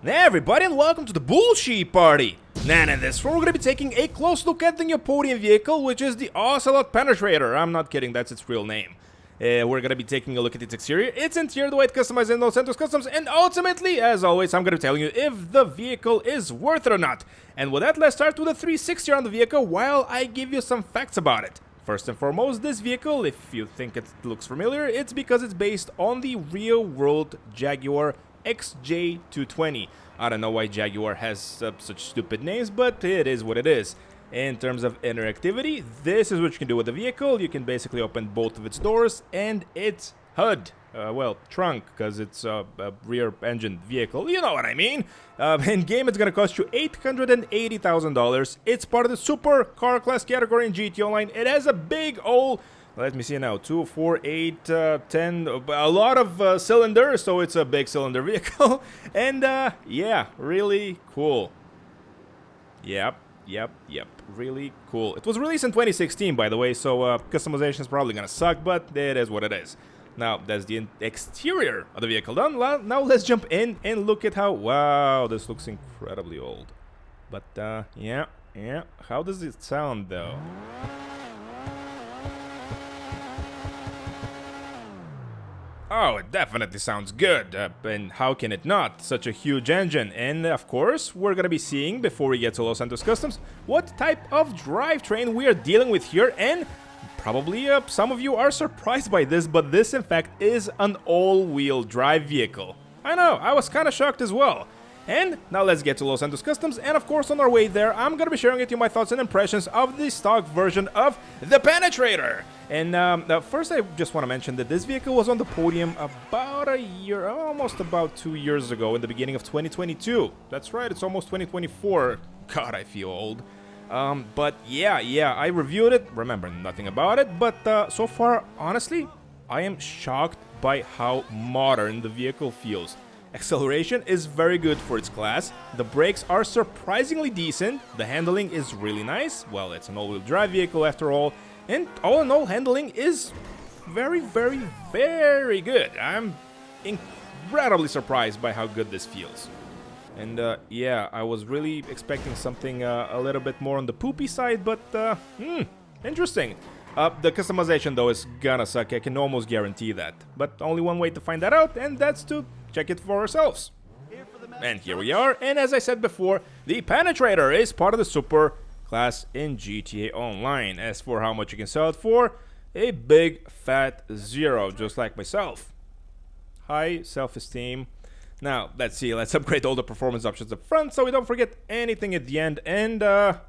Hey everybody, and welcome to the bullshit party! And in this one we're gonna be taking a close look at the new Podium vehicle, which is the Ocelot Penetrator. I'm not kidding, that's its real name. We're gonna be taking a look at its exterior, its interior, the way it customized in Los Santos Customs, and ultimately, as always, I'm gonna be telling you if the vehicle is worth it or not. And with that, let's start with a 360 on the vehicle while I give you some facts about it. First and foremost, this vehicle, if you think it looks familiar, it's because it's based on the real-world Jaguar XJ220. I don't know why Jaguar has such stupid names, but it is what it is. In terms of interactivity, this is what you can do with the vehicle. You can basically open both of its doors and its HUD. Well, trunk, because it's a rear engine vehicle, you know what I mean. In game, it's going to cost you $880,000. It's part of the super car class category in GT Online. It has a big old, let me see now, 2, 4, 8, 10, a lot of cylinders, so it's a big cylinder vehicle. And yeah, really cool. Yep, really cool. It was released in 2016, by the way, so customization is probably gonna suck, but it is what it is. Now, that's the exterior of the vehicle done. Now let's jump in and look at how, wow, this looks incredibly old. But yeah, how does it sound though? Oh, it definitely sounds good, and how can it not? Such a huge engine. And of course, we're gonna be seeing, before we get to Los Santos Customs, what type of drivetrain we are dealing with here. And probably some of you are surprised by this, but this in fact is an all-wheel drive vehicle. I know, I was kinda shocked as well. And now let's get to Los Santos Customs, and of course on our way there, I'm gonna be sharing with you my thoughts and impressions of the stock version of the Penetrator. And first I just want to mention that this vehicle was on the Podium about a year, almost about 2 years ago, in the beginning of 2022. That's right, it's almost 2024. God, I feel old. But yeah, I reviewed it, remember nothing about it, but so far, honestly, I am shocked by how modern the vehicle feels. Acceleration is very good for its class, the brakes are surprisingly decent, the handling is really nice, well, it's an all-wheel drive vehicle after all, and all in all, handling is very good. I'm incredibly surprised by how good this feels. And yeah, I was really expecting something a little bit more on the poopy side, but interesting. The customization though is gonna suck, I can almost guarantee that. But only one way to find that out, and that's to check it for ourselves. And here we are, and as I said before, the Penetrator is part of the super class in GTA Online. As for how much you can sell it for, a big fat zero, just like myself. High self-esteem. Now, let's see, let's upgrade all the performance options up front so we don't forget anything at the end. And I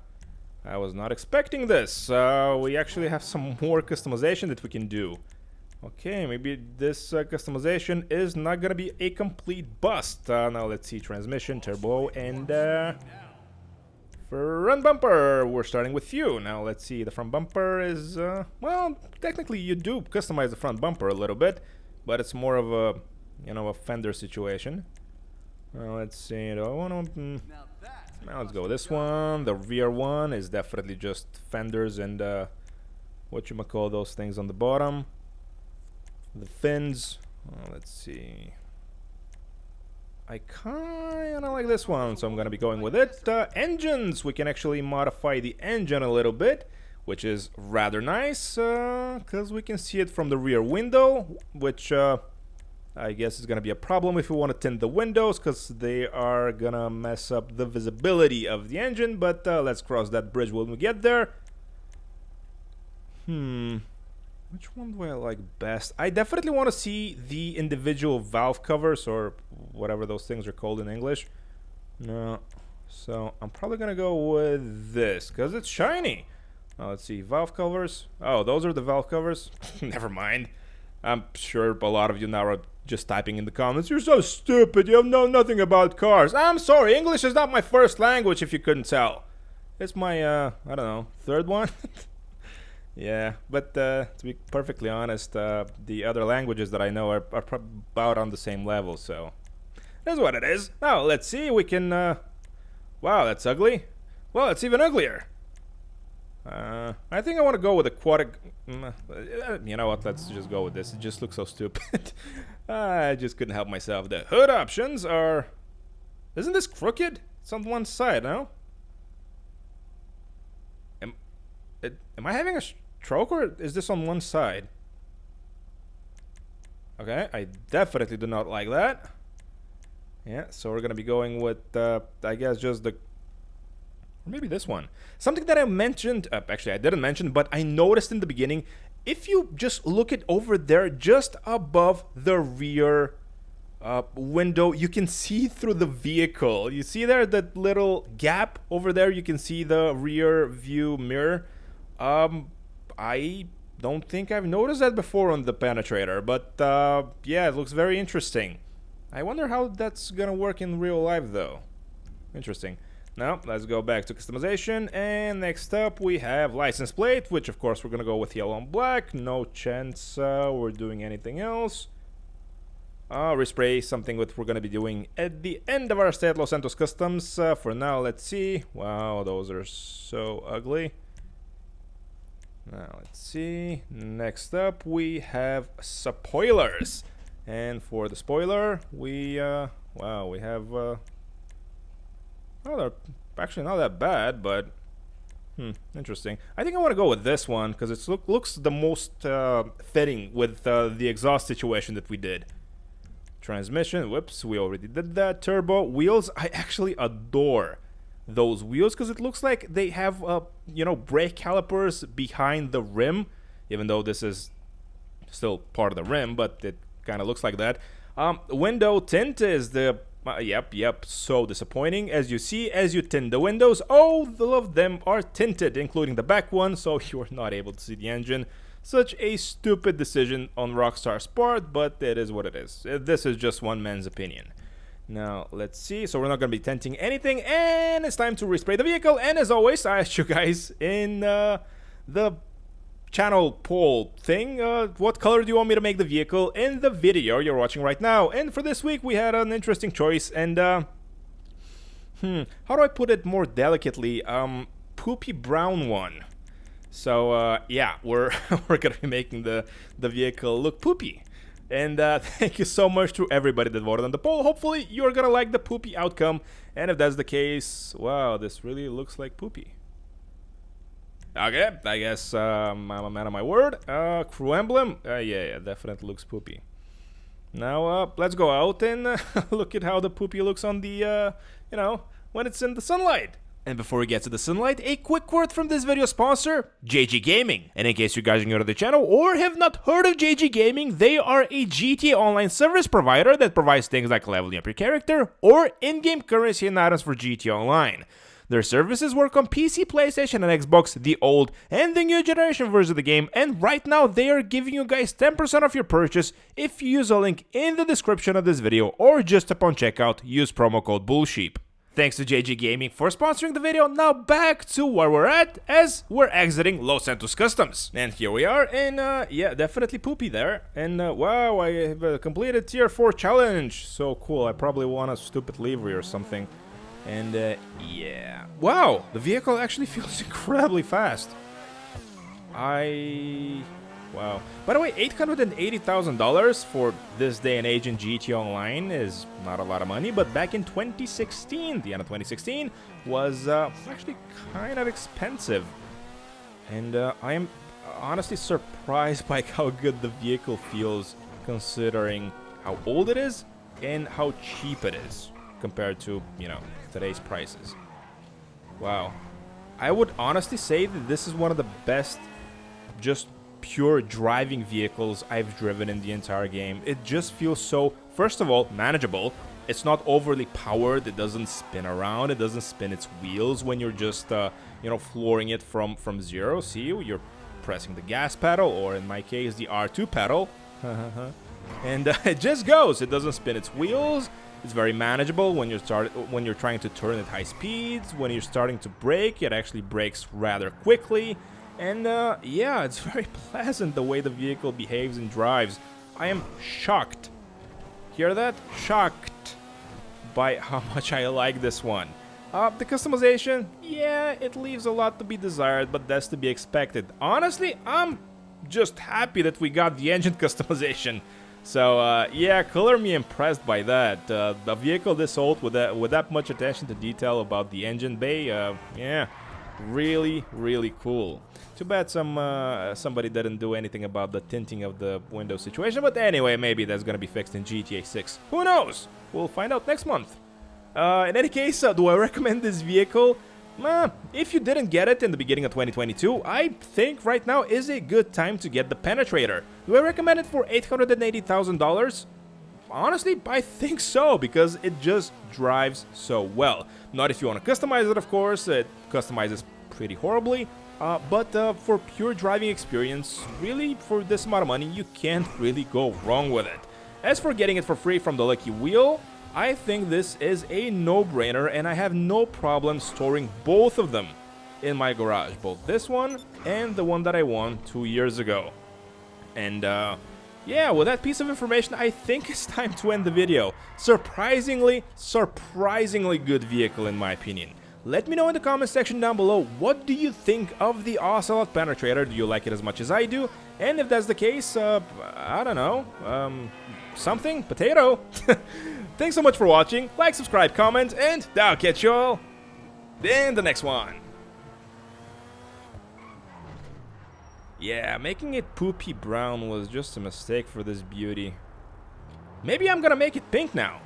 was not expecting this. We actually have some more customization that we can do. Okay, maybe this customization is not gonna be a complete bust. Now let's see, transmission, turbo, and front bumper. We're starting with you. Now let's see, the front bumper is, well, technically you do customize the front bumper a little bit, but it's more of a, you know, a fender situation. Let's see, do I want to, now let's go with this one. The rear one is definitely just fenders and whatchamacall, those things on the bottom. The fins, let's see, I kinda like this one, so I'm gonna be going with it. Engines, we can actually modify the engine a little bit, which is rather nice, because we can see it from the rear window, which I guess is gonna be a problem if we want to tint the windows, because they are gonna mess up the visibility of the engine, but let's cross that bridge when we get there. Which one do I like best? I definitely want to see the individual valve covers, or whatever those things are called in English. No. So I'm probably going to go with this, because it's shiny. Now let's see, valve covers. Oh, those are the valve covers? Never mind. I'm sure a lot of you now are just typing in the comments, "You're so stupid, you know nothing about cars." I'm sorry, English is not my first language, if you couldn't tell. It's my, I don't know, third one? Yeah, but to be perfectly honest, the other languages that I know are about on the same level, so that's what it is. Now, let's see, we can, wow, that's ugly. Well, it's even uglier. I think I want to go with aquatic, you know what, let's just go with this, it just looks so stupid. I just couldn't help myself. The hood options are Isn't this crooked? It's on one side, no? Am I having a stroke, or is this on one side? Okay, I definitely do not like that. Yeah, so we're gonna be going with, I guess, just the... Or maybe this one. Something that I mentioned, actually I didn't mention, but I noticed in the beginning, if you just look it over there, just above the rear window, you can see through the vehicle. You see there, that little gap over there? You can see the rear view mirror. I don't think I've noticed that before on the Penetrator, but yeah, it looks very interesting. I wonder how that's gonna work in real life, though. Interesting. Now, let's go back to customization, and next up we have license plate, which of course we're gonna go with yellow and black. No chance we're doing anything else. Respray, something that we're gonna be doing at the end of our stay at Los Santos Customs. For now, let's see. Wow, those are so ugly. Now, let's see. Next up, we have spoilers. And for the spoiler, we, wow, we have, well, they're actually not that bad, but, interesting. I think I want to go with this one, because it looks the most fitting with the exhaust situation that we did. Transmission, whoops, we already did that. Turbo, wheels, I actually adore those wheels, because it looks like they have, you know, brake calipers behind the rim, even though this is still part of the rim, but it kind of looks like that. Window tint is the yep, so disappointing. As you see, as you tint the windows, all of them are tinted, including the back one, so you are not able to see the engine. Such a stupid decision on Rockstar's part, but it is what it is. This is just one man's opinion. Now, let's see. So we're not going to be tinting anything, and it's time to respray the vehicle. And as always, I asked you guys in the channel poll thing, what color do you want me to make the vehicle in the video you're watching right now? And for this week, we had an interesting choice, and how do I put it more delicately? Poopy brown one. So yeah, we're gonna be making the vehicle look poopy. And thank you so much to everybody that voted on the poll. Hopefully you're gonna like the poopy outcome, and if that's the case, wow, this really looks like poopy. Okay, I guess I'm a man of my word. Crew emblem, yeah, definitely looks poopy. Now let's go out and look at how the poopy looks on the, you know, when it's in the sunlight. And before we get to the sunlight, a quick word from this video sponsor, JG Gaming. And in case you guys are new to the channel or have not heard of JG Gaming, they are a GTA Online service provider that provides things like leveling up your character or in-game currency and items for GTA Online. Their services work on PC, PlayStation, and Xbox, the old and the new generation version of the game, and right now they are giving you guys 10% off your purchase if you use a link in the description of this video or just upon checkout, use promo code BULLSHEEP. Thanks to JG Gaming for sponsoring the video. Now back to where we're at as we're exiting Los Santos Customs. And here we are, and yeah, definitely poopy there. And wow, I have completed tier 4 challenge. So cool, I probably want a stupid livery or something. And yeah. Wow, the vehicle actually feels incredibly fast. Wow. By the way, $880,000 for this day and age in GTA Online is not a lot of money, but back in 2016, the end of 2016, was actually kind of expensive. And I am honestly surprised by how good the vehicle feels, considering how old it is and how cheap it is compared to, you know, today's prices. Wow. I would honestly say that this is one of the best just pure driving vehicles I've driven in the entire game. It just feels so, first of all, manageable. It's not overly powered. It doesn't spin around. It doesn't spin its wheels when you're just, you know, flooring it from zero. See, you're pressing the gas pedal, or in my case, the R2 pedal. And it just goes. It doesn't spin its wheels. It's very manageable when you're trying to turn at high speeds. When you're starting to brake, it actually brakes rather quickly. And yeah, it's very pleasant the way the vehicle behaves and drives. I am shocked. Hear that? Shocked by how much I like this one. The customization, yeah, it leaves a lot to be desired, but that's to be expected. Honestly, I'm just happy that we got the engine customization. So yeah, color me impressed by that. A vehicle this old with that much attention to detail about the engine bay, yeah, really, really cool. Too bad somebody didn't do anything about the tinting of the window situation, but anyway, maybe that's gonna be fixed in GTA 6. Who knows? We'll find out next month. In any case, do I recommend this vehicle? If you didn't get it in the beginning of 2022, I think right now is a good time to get the Penetrator. Do I recommend it for $880,000? Honestly, I think so, because it just drives so well. Not if you want to customize it, of course, it customizes pretty horribly, but for pure driving experience, really, for this amount of money, you can't really go wrong with it. As for getting it for free from the Lucky Wheel, I think this is a no-brainer, and I have no problem storing both of them in my garage. Both this one and the one that I won 2 years ago. And yeah, with that piece of information, I think it's time to end the video. Surprisingly good vehicle in my opinion. Let me know in the comment section down below, what do you think of the Ocelot Penetrator? Do you like it as much as I do? And if that's the case, I don't know, something? Potato? Thanks so much for watching, like, subscribe, comment, and I'll catch you all in the next one. Yeah, making it poopy brown was just a mistake for this beauty. Maybe I'm gonna make it pink now.